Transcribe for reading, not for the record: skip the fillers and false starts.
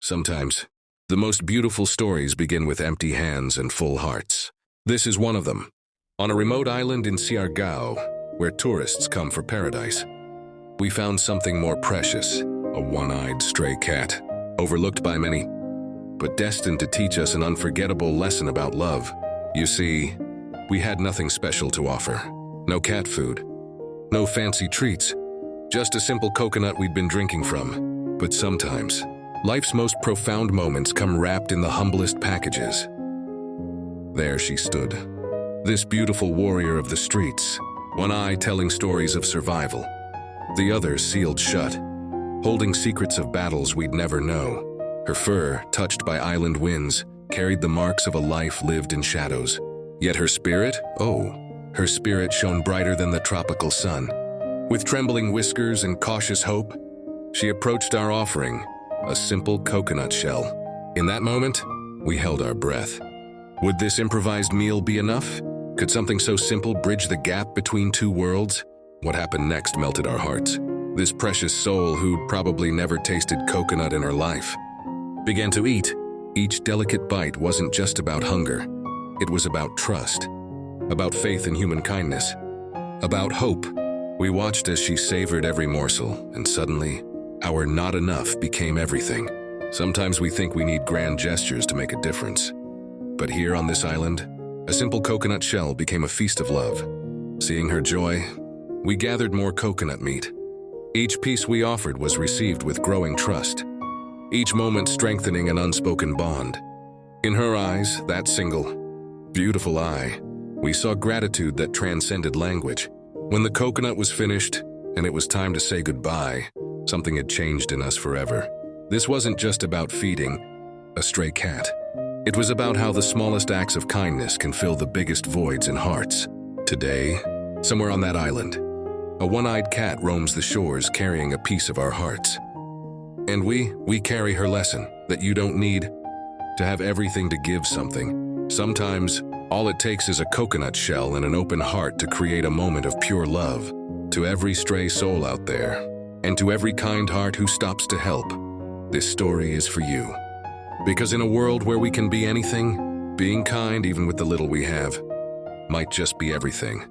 Sometimes, the most beautiful stories begin with empty hands and full hearts. This is one of them. On a remote island in Siargao, where tourists come for paradise, we found something more precious, a one-eyed stray cat, overlooked by many, but destined to teach us an unforgettable lesson about love. You see, we had nothing special to offer. No cat food, no fancy treats, just a simple coconut we'd been drinking from. But sometimes, life's most profound moments come wrapped in the humblest packages. There she stood, this beautiful warrior of the streets, one eye telling stories of survival, the other sealed shut, holding secrets of battles we'd never know. Her fur, touched by island winds, carried the marks of a life lived in shadows. Yet her spirit, her spirit shone brighter than the tropical sun. With trembling whiskers and cautious hope, she approached our offering, a simple coconut shell. In that moment, we held our breath. Would this improvised meal be enough? Could something so simple bridge the gap between two worlds? What happened next melted our hearts. This precious soul, who'd probably never tasted coconut in her life, began to eat. Each delicate bite wasn't just about hunger. It was about trust, about faith in human kindness, about hope. We watched as she savored every morsel, and suddenly, our not enough became everything. Sometimes we think we need grand gestures to make a difference. But here on this island, a simple coconut shell became a feast of love. Seeing her joy, we gathered more coconut meat. Each piece we offered was received with growing trust, each moment strengthening an unspoken bond. In her eyes, that single, beautiful eye, we saw gratitude that transcended language. When the coconut was finished, and it was time to say goodbye, something had changed in us forever. This wasn't just about feeding a stray cat. It was about how the smallest acts of kindness can fill the biggest voids in hearts. Today, somewhere on that island, a one-eyed cat roams the shores carrying a piece of our hearts. And we carry her lesson that you don't need to have everything to give something. Sometimes, all it takes is a coconut shell and an open heart to create a moment of pure love. To every stray soul out there, and to every kind heart who stops to help, this story is for you. Because in a world where we can be anything, being kind even with the little we have might just be everything.